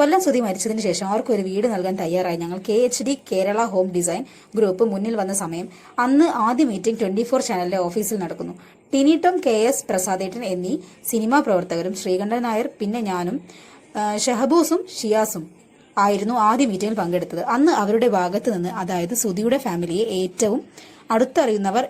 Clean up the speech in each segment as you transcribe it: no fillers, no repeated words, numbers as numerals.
കൊല്ലം സുധി മരിച്ചതിന് ശേഷം അവർക്ക് ഒരു വീട് നൽകാൻ തയ്യാറായി ഞങ്ങൾ KHD Kerala home design group മുന്നിൽ വന്ന സമയം അന്ന് ആദ്യ മീറ്റിംഗ് 24 ചാനലിലെ ഓഫീസിൽ നടക്കുന്നു. ടിനി ടോം, KS പ്രസാദേട്ടൻ എന്നീ സിനിമാ പ്രവർത്തകരും ശ്രീകണ്ഠൻ നായർ, പിന്നെ ഞാനും ഷഹബൂസും ഷിയാസും ആയിരുന്നു ആദ്യ മീറ്റിംഗിൽ പങ്കെടുത്തത്. അന്ന് അവരുടെ ഭാഗത്ത് നിന്ന്, അതായത് സുധിയുടെ ഫാമിലിയെ ഏറ്റവും അടുത്തറിയുന്നവർ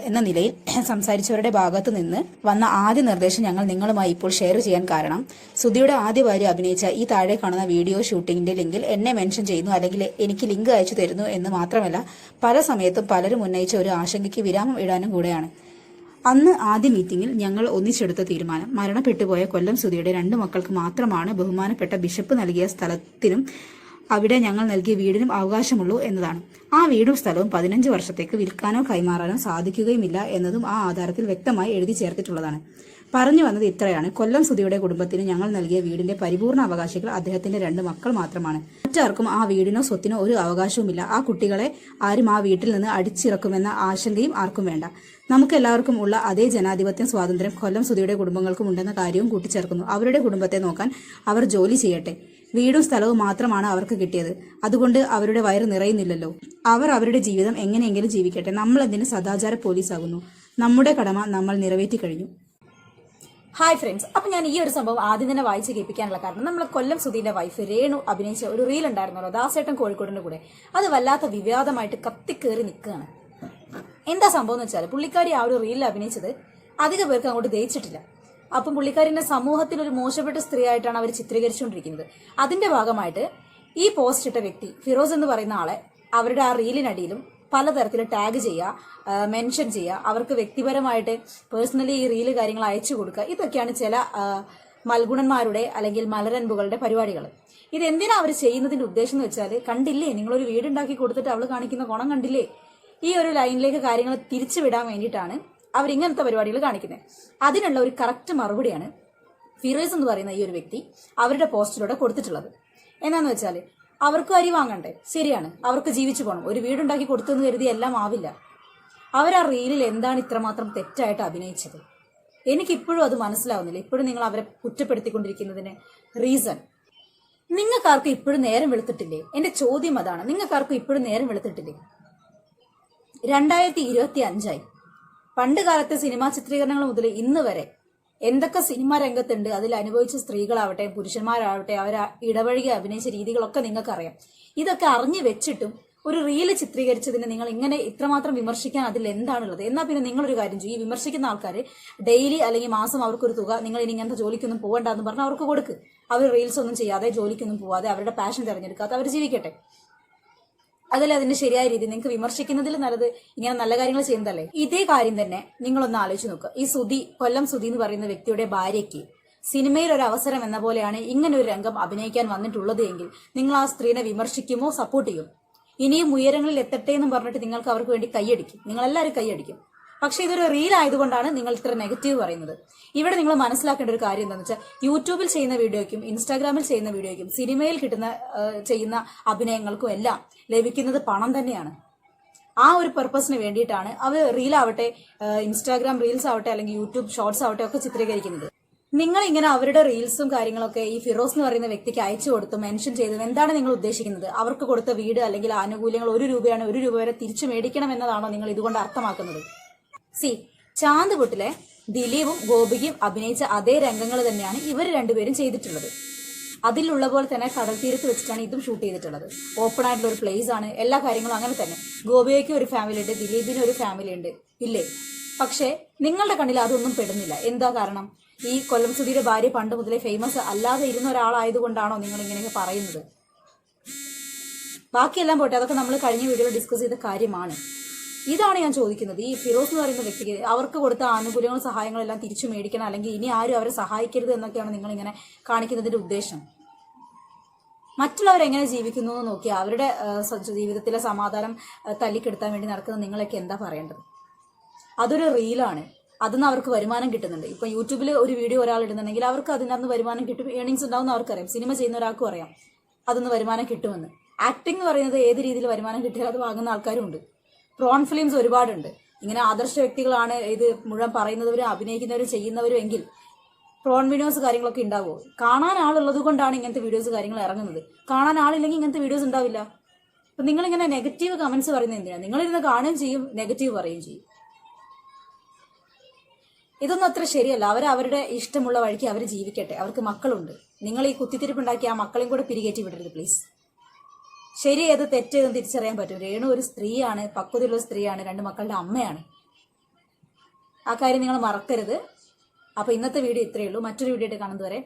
എന്ന നിലയിൽ സംസാരിച്ചവരുടെ ഭാഗത്തു നിന്ന് വന്ന ആദ്യ നിർദ്ദേശം ഞങ്ങൾ നിങ്ങളുമായി ഇപ്പോൾ ഷെയർ ചെയ്യാൻ കാരണം, സുധിയുടെ ആദ്യ ഭാര്യ അഭിനയിച്ച ഈ താഴെ കാണുന്ന വീഡിയോ ഷൂട്ടിംഗിന്റെ ലിങ്കിൽ എന്നെ മെൻഷൻ ചെയ്യുന്നു, അല്ലെങ്കിൽ എനിക്ക് ലിങ്ക് അയച്ചു തരുന്നു എന്ന് മാത്രമല്ല പല സമയത്തും പലരും ഉന്നയിച്ച ഒരു ആശങ്കയ്ക്ക് വിരാമം ഇടാനും കൂടെയാണ്. അന്ന് ആദ്യ മീറ്റിംഗിൽ ഞങ്ങൾ ഒന്നിച്ചെടുത്ത തീരുമാനം, മരണപ്പെട്ടുപോയ കൊല്ലം സുധിയുടെ 2 മക്കൾക്ക് മാത്രമാണ് ബഹുമാനപ്പെട്ട ബിഷപ്പ് നൽകിയ സ്ഥലത്തിനും അവിടെ ഞങ്ങൾ നൽകിയ വീടിനും അവകാശമുള്ളൂ എന്നതാണ്. ആ വീടും സ്ഥലവും 15 വർഷത്തേക്ക് വിൽക്കാനോ കൈമാറാനോ സാധിക്കുകയുമില്ല എന്നതും ആ ആധാരത്തിൽ വ്യക്തമായി എഴുതി ചേർത്തിട്ടുള്ളതാണ്. പറഞ്ഞു വന്നത് ഇത്രയാണ്: കൊല്ലം സുധിയുടെ കുടുംബത്തിന് ഞങ്ങൾ നൽകിയ വീടിന്റെ പരിപൂർണ അവകാശികൾ അദ്ദേഹത്തിന്റെ 2 മക്കൾ മാത്രമാണ്. മറ്റാർക്കും ആ വീടിനോ സ്വത്തിനോ ഒരു അവകാശവുമില്ല. ആ കുട്ടികളെ ആരും ആ വീട്ടിൽ നിന്ന് അടിച്ചിറക്കുമെന്ന ആശങ്കയും ആർക്കും വേണ്ട. നമുക്ക് എല്ലാവർക്കും ഉള്ള അതേ ജനാധിപത്യം, സ്വാതന്ത്ര്യം കൊല്ലം സുധിയുടെ കുടുംബങ്ങൾക്കും ഉണ്ടെന്ന കാര്യവും കൂട്ടിച്ചേർക്കുന്നു. അവരുടെ കുടുംബത്തെ നോക്കാൻ അവർ ജോലി ചെയ്യട്ടെ. വീടും സ്ഥലവും മാത്രമാണ് അവർക്ക് കിട്ടിയത്. അതുകൊണ്ട് അവരുടെ വയറ് നിറയുന്നില്ലല്ലോ. അവർ അവരുടെ ജീവിതം എങ്ങനെയെങ്കിലും ജീവിക്കട്ടെ. നമ്മൾ എന്തിന് സദാചാര പോലീസാകുന്നു? നമ്മുടെ കടമ നമ്മൾ നിറവേറ്റി കഴിഞ്ഞു. ഹായ് ഫ്രണ്ട്സ്, അപ്പൊ ഞാൻ ഈ ഒരു സംഭവം ആദ്യം തന്നെ വായിച്ച് കേൾപ്പിക്കാനുള്ള കാരണം, നമ്മളെ കൊല്ലം സുധീന്റെ വൈഫ് രേണു അഭിനയിച്ച ഒരു റീൽ ഉണ്ടായിരുന്നല്ലോ, ദാസേട്ടൻ കോഴിക്കോടിന്റെ കൂടെ. അത് വല്ലാത്ത വിവാദമായിട്ട് കത്തിക്കേറി നിൽക്കുകയാണ്. എന്താ സംഭവം എന്ന് വെച്ചാൽ, പുള്ളിക്കാരി ആ ഒരു റീലിൽ അഭിനയിച്ചത് അധിക പേർക്ക് അങ്ങോട്ട് ദഹിച്ചിട്ടില്ല. അപ്പം പുള്ളിക്കാരിന്റെ സമൂഹത്തിൽ ഒരു മോശപ്പെട്ട സ്ത്രീ ആയിട്ടാണ് അവർ ചിത്രീകരിച്ചുകൊണ്ടിരിക്കുന്നത്. അതിന്റെ ഭാഗമായിട്ട് ഈ പോസ്റ്റ് ഇട്ട വ്യക്തി ഫിറോസ് എന്ന് പറയുന്ന ആളെ അവരുടെ ആ റീലിനടിയിലും പലതരത്തിൽ ടാഗ് ചെയ്യുക, മെൻഷൻ ചെയ്യുക, അവർക്ക് വ്യക്തിപരമായിട്ട് പേഴ്സണലി ഈ റീല് കാര്യങ്ങൾ അയച്ചു കൊടുക്കുക. ഇതൊക്കെയാണ് ചില മൽഗുണന്മാരുടെ അല്ലെങ്കിൽ മലരൻപുകളുടെ പരിപാടികൾ. ഇതെന്തിനാ അവർ ചെയ്യുന്നതിന്റെ ഉദ്ദേശം എന്ന് വെച്ചാൽ, കണ്ടില്ലേ നിങ്ങളൊരു വീടുണ്ടാക്കി കൊടുത്തിട്ട് അവൾ കാണിക്കുന്ന ഗുണം കണ്ടില്ലേ, ഈ ഒരു ലൈനിലേക്ക് കാര്യങ്ങൾ തിരിച്ചുവിടാൻ വേണ്ടിയിട്ടാണ് അവരിങ്ങനത്തെ പരിപാടികൾ കാണിക്കുന്നത്. അതിനുള്ള ഒരു കറക്റ്റ് മറുപടിയാണ് ഫിറോസ് എന്ന് പറയുന്ന ഈ ഒരു വ്യക്തി അവരുടെ പോസ്റ്റിലൂടെ കൊടുത്തിട്ടുള്ളത്. എന്നാന്ന് വെച്ചാൽ, അവർക്ക് അരി വാങ്ങണ്ടേ, ശരിയാണ്, അവർക്ക് ജീവിച്ചു പോകണം. ഒരു വീടുണ്ടാക്കി കൊടുത്തെന്ന് കരുതി എല്ലാം ആവില്ല. അവർ ആ റീലിൽ എന്താണ് ഇത്രമാത്രം തെറ്റായിട്ട് അഭിനയിച്ചത്? എനിക്കിപ്പോഴും അത് മനസ്സിലാവുന്നില്ല. ഇപ്പോഴും നിങ്ങൾ അവരെ കുറ്റപ്പെടുത്തിക്കൊണ്ടിരിക്കുന്നതിന് റീസൺ, നിങ്ങൾക്കാർക്കും ഇപ്പോഴും നേരം വെളുത്തിട്ടില്ലേ? എന്റെ ചോദ്യം അതാണ്. നിങ്ങൾക്കാർക്കും ഇപ്പോഴും നേരം വെളുത്തിട്ടില്ലേ? 2025 പണ്ട് കാലത്തെ സിനിമാ ചിത്രീകരണങ്ങൾ മുതൽ ഇന്ന് വരെ എന്തൊക്കെ സിനിമാ രംഗത്തുണ്ട്, അതിൽ അനുഭവിച്ച സ്ത്രീകളാവട്ടെ പുരുഷന്മാരാവട്ടെ അവർ ഇടപഴകി അഭിനയിച്ച രീതികളൊക്കെ നിങ്ങൾക്കറിയാം. ഇതൊക്കെ അറിഞ്ഞു വെച്ചിട്ടും ഒരു റീല് ചിത്രീകരിച്ചതിന് നിങ്ങൾ ഇങ്ങനെ ഇത്രമാത്രം വിമർശിക്കാൻ അതിൽ എന്താണുള്ളത്? എന്നാൽ പിന്നെ നിങ്ങളൊരു കാര്യം ചെയ്യും, ഈ വിമർശിക്കുന്ന ആൾക്കാർ ഡെയിലി അല്ലെങ്കിൽ മാസം അവർക്കൊരു തുക, നിങ്ങൾ ഇനി ഇങ്ങനത്തെ ജോലിക്കൊന്നും പോകണ്ടെന്ന് പറഞ്ഞാൽ അവർക്ക് കൊടുക്ക്. അവർ റീൽസ് ഒന്നും ചെയ്യാതെ, ജോലിക്കൊന്നും പോവാതെ, അവരുടെ പാഷൻ തിരഞ്ഞെടുക്കാതെ അവർ ജീവിക്കട്ടെ. അതല്ലേ അതിന്റെ ശരിയായ രീതി? നിങ്ങൾക്ക് വിമർശിക്കുന്നതിൽ നല്ലത് ഇങ്ങനെ നല്ല കാര്യങ്ങൾ ചെയ്യുന്നതല്ലേ? ഇതേ കാര്യം തന്നെ നിങ്ങളൊന്ന് ആലോചിച്ച് നോക്കുക. ഈ സുധി, കൊല്ലം സുധി എന്ന് പറയുന്ന വ്യക്തിയുടെ ഭാര്യയ്ക്ക് സിനിമയിൽ ഒരു അവസരം എന്ന പോലെയാണ് ഇങ്ങനെ ഒരു രംഗം അഭിനയിക്കാൻ വന്നിട്ടുള്ളത് എങ്കിൽ നിങ്ങൾ ആ സ്ത്രീനെ വിമർശിക്കുമോ സപ്പോർട്ട് ചെയ്യും? ഇനിയും ഉയരങ്ങളിൽ എത്തട്ടെ എന്ന് പറഞ്ഞിട്ട് നിങ്ങൾക്ക് അവർക്ക് വേണ്ടി കൈയടിക്കും, നിങ്ങളെല്ലാവരും കൈയടിക്കും. പക്ഷെ ഇതൊരു റീൽ ആയതുകൊണ്ടാണ് നിങ്ങൾ ഇത്ര നെഗറ്റീവ് പറയുന്നത്. ഇവിടെ നിങ്ങൾ മനസ്സിലാക്കേണ്ട ഒരു കാര്യം എന്താണെന്ന് വെച്ചാൽ, യൂട്യൂബിൽ ചെയ്യുന്ന വീഡിയോയ്ക്കും ഇൻസ്റ്റാഗ്രാമിൽ ചെയ്യുന്ന വീഡിയോയ്ക്കും സിനിമയിൽ ചെയ്യുന്ന അഭിനയങ്ങൾക്കും എല്ലാം ലഭിക്കുന്നത് പണം തന്നെയാണ്. ആ ഒരു പർപ്പസിന് വേണ്ടിയിട്ടാണ് അവർ റീലാവട്ടെ, ഇൻസ്റ്റാഗ്രാം റീൽസ് ആവട്ടെ, അല്ലെങ്കിൽ യൂട്യൂബ് ഷോർട്സ് ആവട്ടെ ഒക്കെ ചിത്രീകരിക്കുന്നത്. നിങ്ങൾ ഇങ്ങനെ അവരുടെ റീൽസും കാര്യങ്ങളൊക്കെ ഈ ഫിറോസ് എന്ന് പറയുന്ന വ്യക്തിക്ക് അയച്ചു കൊടുത്തു മെൻഷൻ ചെയ്തു എന്താണ് നിങ്ങൾ ഉദ്ദേശിക്കുന്നത്? അവർക്ക് കൊടുത്ത വീട് അല്ലെങ്കിൽ ആനുകൂല്യങ്ങൾ 1 രൂപയാണ്, 1 രൂപ വരെ തിരിച്ചു മേടിക്കണം എന്നതാണോ നിങ്ങൾ ഇതുകൊണ്ട് അർത്ഥമാക്കുന്നത്? ചാന്ത് പൊട്ടിലെ ദിലീപും ഗോപികയും അഭിനയിച്ച അതേ രംഗങ്ങൾ തന്നെയാണ് ഇവർ രണ്ടുപേരും ചെയ്തിട്ടുള്ളത്. അതിലുള്ള പോലെ തന്നെ കടൽ തീരത്ത് വെച്ചിട്ടാണ് ഇതും ഷൂട്ട് ചെയ്തിട്ടുള്ളത്. ഓപ്പൺ ആയിട്ടുള്ള ഒരു പ്ലേസ് ആണ്, എല്ലാ കാര്യങ്ങളും അങ്ങനെ തന്നെ. ഗോപിയയ്ക്ക് ഒരു ഫാമിലി ഉണ്ട്, ദിലീപിന് ഒരു ഫാമിലി ഉണ്ട്, ഇല്ലേ? പക്ഷേ നിങ്ങളുടെ കണ്ണിൽ അതൊന്നും പെടുന്നില്ല. എന്താ കാരണം? ഈ കൊല്ലം സുധിയുടെ ഭാര്യ പണ്ട് മുതലേ ഫേമസ് അല്ലാതെ ഇരുന്ന ഒരാളായതുകൊണ്ടാണോ നിങ്ങൾ ഇങ്ങനെയൊക്കെ പറയുന്നത്? ബാക്കിയെല്ലാം പോട്ടെ, അതൊക്കെ നമ്മൾ കഴിഞ്ഞ വീഡിയോയിൽ ഡിസ്കസ് ചെയ്ത കാര്യമാണ്. ഇതാണ് ഞാൻ ചോദിക്കുന്നത്. ഈ ഫിറോസ് എന്ന് പറയുന്ന വ്യക്തിക്ക് അവർക്ക് കൊടുത്ത ആനുകൂല്യങ്ങളും സഹായങ്ങളും എല്ലാം തിരിച്ചു മേടിക്കണം, അല്ലെങ്കിൽ ഇനി ആരും അവരെ സഹായിക്കരുത് എന്നൊക്കെയാണ് നിങ്ങൾ ഇങ്ങനെ കാണിക്കുന്നതിന്റെ ഉദ്ദേശം. മറ്റുള്ളവരെങ്ങനെ ജീവിക്കുന്നു എന്ന് നോക്കി അവരുടെ ജീവിതത്തിലെ സമാധാനം തല്ലിക്കെടുത്താൻ വേണ്ടി നടക്കുന്ന നിങ്ങളൊക്കെ എന്താ പറയേണ്ടത്? അതൊരു റീലാണ്, അതിന്ന് അവർക്ക് വരുമാനം കിട്ടുന്നുണ്ട്. ഇപ്പൊ യൂട്യൂബിൽ ഒരു വീഡിയോ ഒരാൾ ഇടുന്നുണ്ടെങ്കിൽ അവർക്ക് അതിനകത്ത് വരുമാനം കിട്ടും, ഏണിങ്സ് ഉണ്ടാവുന്ന അവർക്കറിയാം. സിനിമ ചെയ്യുന്ന ഒരാൾക്കും അറിയാം അതിന്ന് വരുമാനം കിട്ടുമെന്ന്. ആക്ടിംഗ് എന്ന് പറയുന്നത് ഏത് രീതിയിൽ വരുമാനം കിട്ടിയാൽ അത് വാങ്ങുന്ന ആൾക്കാരും ഉണ്ട്. പ്രോൺ ഫിലിംസ് ഒരുപാടുണ്ട്. ഇങ്ങനെ ആദർശ വ്യക്തികളാണ് ഇത് മുഴുവൻ പറയുന്നവരും അഭിനയിക്കുന്നവരും ചെയ്യുന്നവരും എങ്കിൽ പ്രോൺ വീഡിയോസ് കാര്യങ്ങളൊക്കെ ഉണ്ടാവുമോ? കാണാൻ ആളുള്ളത് കൊണ്ടാണ് ഇങ്ങനത്തെ വീഡിയോസ് കാര്യങ്ങൾ ഇറങ്ങുന്നത്. കാണാൻ ആളില്ലെങ്കിൽ ഇങ്ങനത്തെ വീഡിയോസ് ഉണ്ടാവില്ല. അപ്പൊ നിങ്ങളിങ്ങനെ നെഗറ്റീവ് കമന്റ്സ് പറയുന്നത് എന്തിനാണ്? നിങ്ങളിരുന്ന് കാണുകയും ചെയ്യും, നെഗറ്റീവ് പറയുകയും ചെയ്യും. ഇതൊന്നും അത്ര ശരിയല്ല. അവരുടെ ഇഷ്ടമുള്ള വഴിക്ക് അവർ ജീവിക്കട്ടെ. അവർക്ക് മക്കളുണ്ട്. നിങ്ങൾ ഈ കുത്തിത്തിരിപ്പുണ്ടാക്കി ആ മക്കളെയും കൂടെ പിരികേറ്റി വിടരുത് പ്ലീസ്. ശരി ഏത് തെറ്റേതെന്ന് തിരിച്ചറിയാൻ പറ്റും. രേണു ഒരു സ്ത്രീയാണ്, പക്വതയുള്ള സ്ത്രീയാണ്, 2 മക്കളുടെ അമ്മയാണ്. ആ കാര്യം നിങ്ങൾ മറക്കരുത്. അപ്പൊ ഇന്നത്തെ വീഡിയോ ഇത്രയേ ഉള്ളൂ. മറ്റൊരു വീഡിയോ ആയിട്ട് കാണുന്നതുവരെ